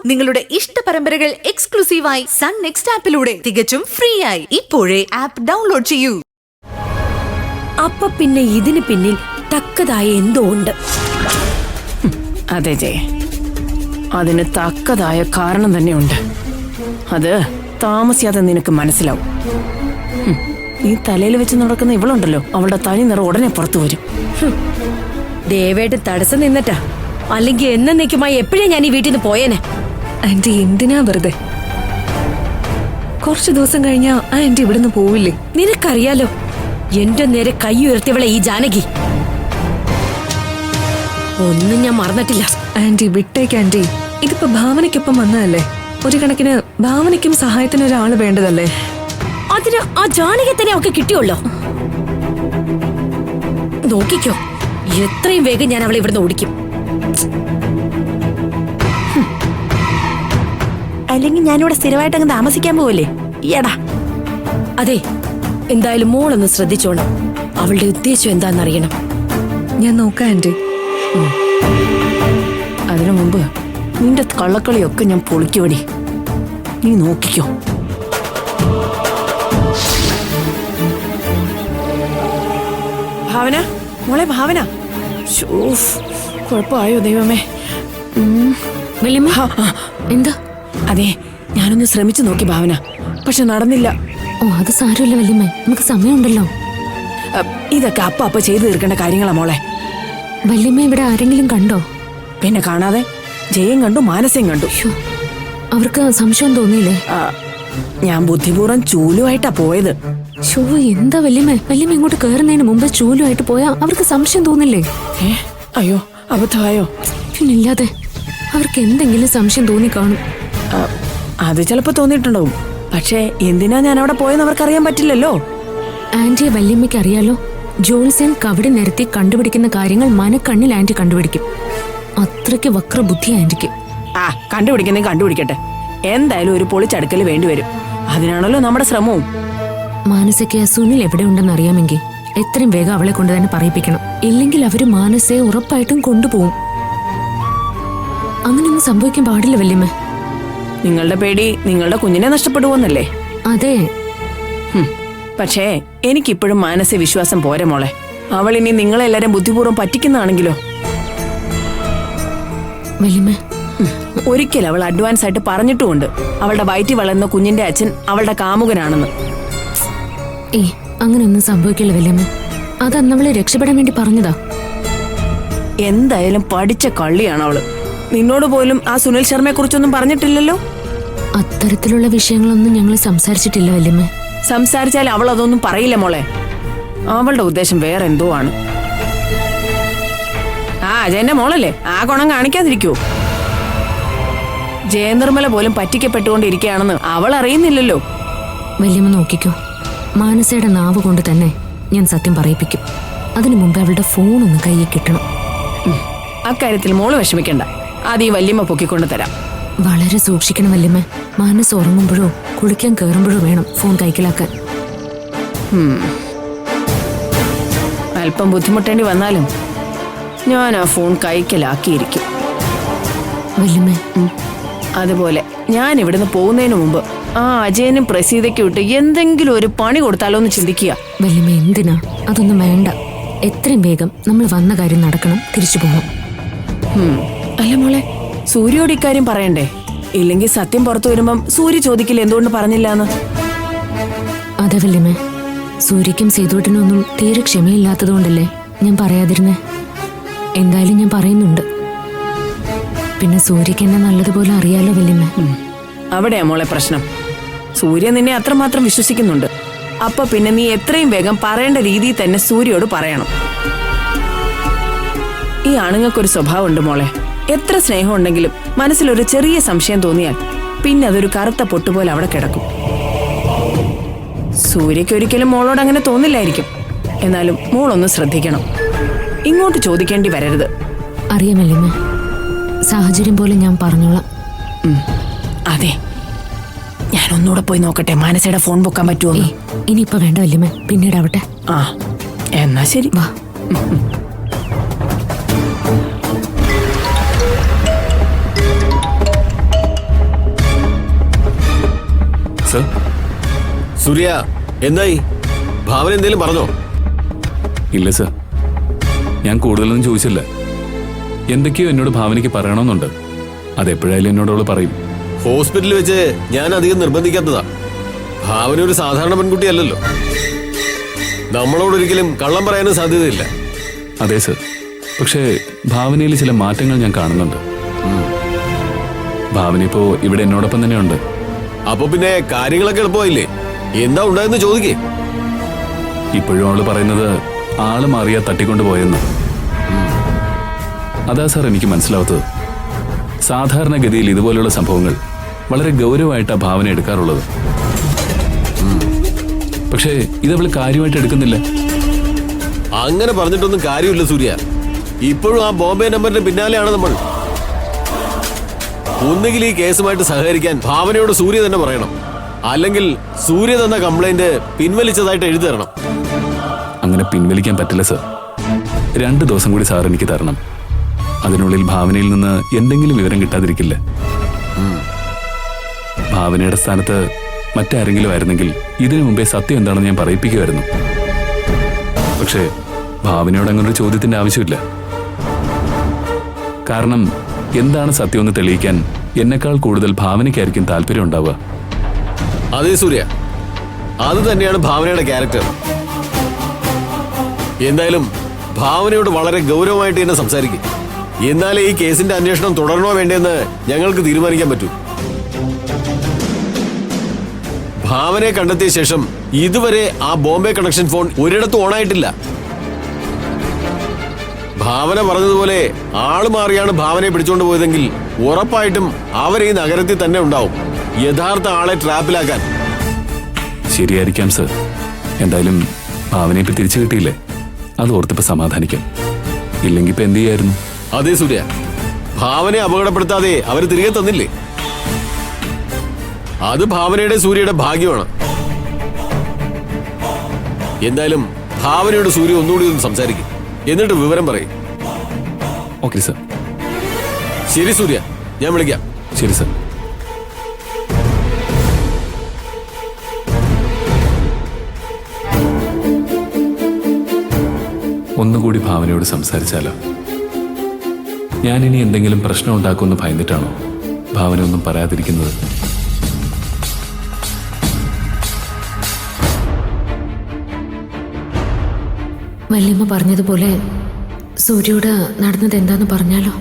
നിങ്ങളുടെ ഇഷ്ട പരമ്പരകൾ എക്സ്ക്ലൂസീവായി സൺ നെക്സ്റ്റ് ആപ്പിലൂടെ തികച്ചും ഫ്രീ ആയി ഇപ്പോഴേ ആപ്പ് ഡൗൺലോഡ് ചെയ്യൂ. അപ്പൊ പിന്നെ ഇതിന് പിന്നിൽ തക്കതായ എന്തോ ഉണ്ട്. അതെ ജയ, അതിന് തക്കതായ കാരണം തന്നെയുണ്ട്. അത് താമസിയാതെ നിനക്ക് മനസ്സിലാവും. നീ തലയിൽ വെച്ച് നടക്കുന്ന ഇവളുണ്ടല്ലോ, അവളുടെ തനി നിറം ഉടനെ പുറത്തു വരും. ദേവേട്ട് തടസ്സം നിന്നിട്ടാ, അല്ലെങ്കിൽ എന്നേക്കുമായി എപ്പോഴേ ഞാൻ ഈ വീട്ടിൽ നിന്ന് പോയേനെ. ആന്റി എന്തിനാ വെറുതെ? കുറച്ചു ദിവസം കഴിഞ്ഞാ ആന്റി ഇവിടുന്ന് പോവില്ലേ? നിനക്കറിയാലോ എന്റെ നേരെ കൈ ഉയർത്തിയവളെ ഈ ജാനകി. ഒന്നും ഞാൻ മറന്നിട്ടില്ല. ആന്റി വിട്ടേക്ക് ആന്റി. ഇതിപ്പോ ഭാവനയ്ക്കൊപ്പം വന്നതല്ലേ. ഒരു കണക്കിന് ഭാവനയ്ക്കും സഹായത്തിന് ഒരാള് വേണ്ടതല്ലേ? അതിന് ആ ജാനകി തന്നെ അവൾക്ക് കിട്ടിയുള്ളോ? നോക്കിക്കോ, എത്രയും വേഗം ഞാൻ അവളെ ഇവിടുന്ന് ഓടിക്കും. അല്ലെങ്കിൽ ഞാനിവിടെ സ്ഥിരമായിട്ട് അങ്ങ് താമസിക്കാൻ പോവല്ലേ ഈയടാ. അതെ, എന്തായാലും മോളൊന്ന് ശ്രദ്ധിച്ചോണം. അവളുടെ ഉദ്ദേശം എന്താണെന്നറിയണം. ഞാൻ നോക്കാം ആന്റി. അതിനു മുമ്പ് നിന്റെ കള്ളക്കളിയൊക്കെ ഞാൻ പൊളിക്കുവടി. നീ നോക്കിക്കോ. ഭാവന, മോളെ ഭാവന. കുഴപ്പമായോ ദൈവമേ? എന്താ? അതെ, ഞാനൊന്ന് ശ്രമിച്ചു നോക്കി ഭാവന, പക്ഷെ നടന്നില്ല. ഓ, അത് സാരമില്ല വല്യമ്മ, നമുക്ക് സമയമുണ്ടല്ലോ. ഇതൊക്കെ അപ്പ ചെയ്തു തീർക്കേണ്ട കാര്യങ്ങളാ മോളെ. വല്യമ്മ ഇവിടെ ആരെങ്കിലും കണ്ടോ? പിന്നെ കാണാതെ ജയം കണ്ടു, മാനസയും കണ്ടു. അവർക്ക് സംശയം തോന്നിയില്ലേ? ഞാൻ ബുദ്ധിപൂർവ്വം ചൂലുമായിട്ടാ പോയത്. ഷോ, എന്താ വല്യമ്മ? വല്യമ്മ ഇങ്ങോട്ട് കയറുന്നതിന് മുമ്പ് ചൂലുമായിട്ട് പോയാ അവർക്ക് സംശയം തോന്നില്ലേ? അയ്യോ, അബദ്ധമായോ? പിന്നില്ലാതെ അവർക്ക് എന്തെങ്കിലും സംശയം തോന്നി കാണും. അത് ചിലപ്പോ തോന്നിയിട്ടുണ്ടാവും. പക്ഷേ എന്തിനാ ഞാൻ അവിടെ പോയെന്ന് അവർക്കറിയാൻ പറ്റില്ലല്ലോ. ആന്റിയെ വല്യമ്മയ്ക്ക് അറിയാലോ. ജോൾസൻ കവടി നിരത്തി കണ്ടുപിടിക്കുന്ന കാര്യങ്ങൾ മനക്കണ്ണിൽ ആന്റി കണ്ടുപിടിക്കും. അത്രയ്ക്ക് വക്രബുദ്ധി ആന്റിക്ക്. കണ്ടുപിടിക്കുന്നേ കണ്ടുപിടിക്കട്ടെ. എന്തായാലും ഒരു പൊളിച്ചടുക്കൽ വേണ്ടിവരും. അതിനാണല്ലോ നമ്മുടെ ശ്രമവും. മാനസയ്ക്ക് സുനിൽ എവിടെ ഉണ്ടെന്ന് അറിയാമെങ്കിൽ എത്രയും വേഗം അവളെ കൊണ്ട് തന്നെ പറയിപ്പിക്കണം. ഇല്ലെങ്കിൽ അവര് മാനസയെ ഉറപ്പായിട്ടും കൊണ്ടുപോകും. അങ്ങനെയൊന്നും സംഭവിക്കാൻ പാടില്ല വല്യമ്മ. നിങ്ങളുടെ പേടി നിങ്ങളുടെ കുഞ്ഞിനെ നഷ്ടപ്പെടുവോന്നല്ലേ? അതെ. പക്ഷേ എനിക്കിപ്പോഴും മാനസിക വിശ്വാസം പോരെ മോളെ. അവൾ ഇനി നിങ്ങളെല്ലാരും ബുദ്ധിപൂർവ്വം പറ്റിക്കുന്നതാണെങ്കിലോ? വല്യമ്മ, ഒരിക്കൽ അവൾ അഡ്വാൻസ് ആയിട്ട് പറഞ്ഞിട്ടുമുണ്ട് അവളുടെ വയറ്റിൽ വളർന്ന കുഞ്ഞിന്റെ അച്ഛൻ അവളുടെ കാമുകനാണെന്ന്. അങ്ങനെയൊന്നും സംഭവിക്കില്ല വല്യമ്മ. അതന്നവളെ രക്ഷപ്പെടാൻ വേണ്ടി പറഞ്ഞതാ. എന്തായാലും പഠിച്ച കള്ളിയാണ് അവള്. നിന്നോട് പോലും ആ സുനിൽ ശർമ്മയെ കുറിച്ചൊന്നും പറഞ്ഞിട്ടില്ലല്ലോ. അത്തരത്തിലുള്ള വിഷയങ്ങളൊന്നും ഞങ്ങൾ സംസാരിച്ചിട്ടില്ല വല്യമ്മ. സംസാരിച്ചാൽ അവൾ അതൊന്നും പറയില്ല മോളെ. അവളുടെ ഉദ്ദേശം വേറെ എന്തോ ആണ്. അജയന്റെ മോളല്ലേ, ആ ഗുണം കാണിക്കാതിരിക്കൂ. ജയനിർമ്മല പോലും പറ്റിക്കപ്പെട്ടുകൊണ്ടിരിക്കുകയാണെന്ന് അവൾ അറിയുന്നില്ലല്ലോ. വല്യമ്മ നോക്കിക്കോ, മാനസയുടെ നാവ് കൊണ്ട് തന്നെ ഞാൻ സത്യം പറയിപ്പിക്കും. അതിനു മുമ്പ് അവളുടെ ഫോൺ ഒന്ന് കയ്യിൽ കിട്ടണം. അക്കാര്യത്തിൽ മോള് വിഷമിക്കണ്ട, അത് ഈ വല്യമ്മ പൊക്കിക്കൊണ്ട് തരാം. വളരെ സൂക്ഷിക്കണം വല്യമ്മ. മാനസ് ഉറങ്ങുമ്പോഴോ കുളിക്കാൻ കയറുമ്പോഴോ വേണം ഫോൺ കൈക്കലാക്കാൻ. അല്പം ബുദ്ധിമുട്ടേണ്ടി വന്നാലും ഞാൻ ആ ഫോൺ കൈക്കലാക്കിയിരിക്കും വല്യമ്മ. അതുപോലെ ഞാൻ ഇവിടുന്ന് പോകുന്നതിന് മുമ്പ് ആ അജയനും പ്രസീതയ്ക്ക് വിട്ട് എന്തെങ്കിലും ഒരു പണി കൊടുത്താലോ എന്ന് ചിന്തിക്കുക. വല്യമ്മ എന്തിനാ? അതൊന്നും വേണ്ട. എത്രയും വേഗം നമ്മൾ വന്ന കാര്യം നടക്കണം, തിരിച്ചു പോകണം. അല്ല മോളെ, സൂര്യോട് ഇക്കാര്യം പറയണ്ടേ? ഇല്ലെങ്കിൽ സത്യം പുറത്തു വരുമ്പം സൂര്യ ചോദിക്കില്ല എന്തുകൊണ്ട് പറഞ്ഞില്ലാന്ന്. അതെ വല്യമ്മ, സൂര്യക്കും സേതുവേട്ടനും ഒന്നും തീരെ ക്ഷമയില്ലാത്തതുകൊണ്ടല്ലേ ഞാൻ പറയാതിരുന്നേ. എന്തായാലും ഞാൻ പറയുന്നുണ്ട്. പിന്നെ സൂര്യക്ക് എന്നെ നല്ലതുപോലെ അറിയാലോ വല്യമ്മ. അവിടെയാ മോളെ പ്രശ്നം. സൂര്യ നിന്നെ അത്രമാത്രം വിശ്വസിക്കുന്നുണ്ട്. അപ്പൊ പിന്നെ നീ എത്രയും വേഗം പറയേണ്ട രീതിയിൽ തന്നെ സൂര്യയോട് പറയണം. ഈ ആണുങ്ങൾക്കൊരു സ്വഭാവം ഉണ്ട് മോളെ. എത്ര സ്നേഹം ഉണ്ടെങ്കിലും മനസ്സിലൊരു ചെറിയ സംശയം തോന്നിയാൽ പിന്നെ അതൊരു കറുത്ത പൊട്ടുപോലെ അവിടെ കിടക്കും. സൂര്യക്ക് ഒരിക്കലും മോളോട് അങ്ങനെ തോന്നില്ലായിരിക്കും. എന്നാലും മോളൊന്ന് ശ്രദ്ധിക്കണം. ഇങ്ങോട്ട് ചോദിക്കേണ്ടി വരരുത്. അറിയാമല്ലേ, സാഹചര്യം പോലെ ഞാൻ പറഞ്ഞോളാം. അതെ, ഞാൻ ഒന്നുകൂടെ പോയി നോക്കട്ടെ മാനസയുടെ ഫോൺ പൊക്കാൻ പറ്റുമോ? ഇനിയിപ്പോ വേണ്ട വല്യമ്മ, പിന്നീടാവട്ടെ. എന്നാ ശരി, വാ. സർ, സൂര്യ, എന്തായി? ഭാവന എന്തേലും പറഞ്ഞോ? ഇല്ല സർ, ഞാൻ കൂടുതലൊന്നും ചോദിച്ചില്ല. എന്തൊക്കെയോ എന്നോട് ഭാവനയ്ക്ക് പറയണമെന്നുണ്ട്. അതെപ്പോഴായാലും എന്നോട് അവള് പറയും. ഹോസ്പിറ്റലിൽ വെച്ച് ഞാൻ അധികം നിർബന്ധിക്കാത്തതാ. ഭാവന ഒരു സാധാരണ പെൺകുട്ടിയല്ലല്ലോ. നമ്മളോടൊരിക്കലും കള്ളം പറയാനും സാധ്യതയില്ല. അതെ സർ, പക്ഷേ ഭാവനയിൽ ചില മാറ്റങ്ങൾ ഞാൻ കാണുന്നുണ്ട്. ഭാവന ഇപ്പോ ഇവിടെ എന്നോടൊപ്പം തന്നെ ഉണ്ട്. അപ്പൊ പിന്നെ കാര്യങ്ങളൊക്കെ എളുപ്പമായില്ലേ? എന്താ ഉണ്ടായെന്ന് ചോദിക്കേ. ഇപ്പോഴും അവള് പറയുന്നത് ആള് മാറിയാ തട്ടിക്കൊണ്ടുപോയെന്ന്. അതാ സാർ എനിക്ക് മനസ്സിലാവാത്തത്. സാധാരണഗതിയിൽ ഇതുപോലുള്ള സംഭവങ്ങൾ വളരെ ഗൗരവമായിട്ടാണ് ഭാവന എടുക്കാറുള്ളത്. പക്ഷേ ഇതവള് കാര്യമായിട്ട് എടുക്കുന്നില്ല. അങ്ങനെ പറഞ്ഞിട്ടൊന്നും കാര്യമില്ല സൂര്യ. ഇപ്പോഴും ആ ബോംബെ നമ്പറിന്റെ പിന്നാലെയാണ് നമ്മൾ. ഒന്നുകിൽ ഈ കേസുമായിട്ട് സഹകരിക്കാൻ ഭാവനയോട് സൂര്യ തന്നെ പറയണം, അല്ലെങ്കിൽ സൂര്യ തന്ന കംപ്ലൈന്റ് പിൻവലിച്ചതായിട്ട് എഴുതി തരണം. അങ്ങനെ പിൻവലിക്കാൻ പറ്റില്ല സർ. 2 ദിവസം കൂടി സാർ എനിക്ക് തരണം. അതിനുള്ളിൽ ഭാവനയിൽ നിന്ന് എന്തെങ്കിലും വിവരം കിട്ടാതിരിക്കില്ല. ഭാവനയുടെ സ്ഥാനത്ത് മറ്റാരെങ്കിലും ആയിരുന്നെങ്കിൽ ഇതിനു മുമ്പേ സത്യം എന്താണെന്ന് ഞാൻ പറയിപ്പിക്കുമായിരുന്നു. പക്ഷേ ഭാവനയോട് അങ്ങനൊരു ചോദ്യത്തിന്റെ ആവശ്യമില്ല. കാരണം എന്താണ് സത്യമെന്ന് തെളിയിക്കാൻ എന്നെക്കാൾ കൂടുതൽ ഭാവനയ്ക്കായിരിക്കും താല്പര്യം ഉണ്ടാവുക. അതെ സൂര്യ, അത് തന്നെയാണ് ഭാവനയുടെ ക്യാരക്ടർ. എന്തായാലും ഭാവനയോട് വളരെ ഗൗരവമായിട്ട് തന്നെ സംസാരിക്കും. എന്നാലേ ഈ കേസിന്റെ അന്വേഷണം തുടരണോ വേണ്ടെന്ന് ഞങ്ങൾക്ക് തീരുമാനിക്കാൻ പറ്റൂ. ഭാവനയെ കണ്ടെത്തിയ ശേഷം ഇതുവരെ ആ ബോംബെ കണക്ഷൻ ഫോൺ ഒരിടത്തും ഓണായിട്ടില്ല. ഭാവന പറഞ്ഞതുപോലെ ആള് മാറിയാണ് ഭാവനയെ പിടിച്ചോണ്ട് പോയതെങ്കിൽ ഉറപ്പായിട്ടും അവർ ഈ നഗരത്തിൽ തന്നെ ഉണ്ടാവും, യഥാർത്ഥ ആളെ ട്രാപ്പിലാക്കാൻ. ശരിയായിരിക്കാം സർ. എന്തായാലും ഭാവനയെ ഇപ്പൊ തിരിച്ചു കിട്ടിയില്ലേ, അത് ഓർത്തിപ്പോ സമാധാനിക്കാം. ഇല്ലെങ്കിൽ ഇപ്പൊ എന്ത് ചെയ്യായിരുന്നു? അതെ സൂര്യ, ഭാവനയെ അപകടപ്പെടുത്താതെ അവർ തിരികെ തന്നില്ലേ? അത് ഭാവനയുടെ സൂര്യയുടെ ഭാഗ്യമാണ്. എന്തായാലും ഭാവനയോട് സൂര്യ ഒന്നുകൂടി ഒന്ന് സംസാരിക്കും, എന്നിട്ട് വിവരം പറയും. Okay sir. ശരി സൂര്യ, ഞാൻ വിളിക്കാം. ശരി സർ. ഒന്നുകൂടി ഭാവനയോട് സംസാരിച്ചാലോ? ഞാനിനി എന്തെങ്കിലും പ്രശ്നം ഉണ്ടാക്കുമെന്ന് ഭയന്നിട്ടാണോ ഭാവന ഒന്നും പറയാതിരിക്കുന്നത്? വല്യമ്മ പറഞ്ഞതുപോലെ സൂര്യയോട് നടന്നത് എന്താന്ന് പറഞ്ഞാലോ?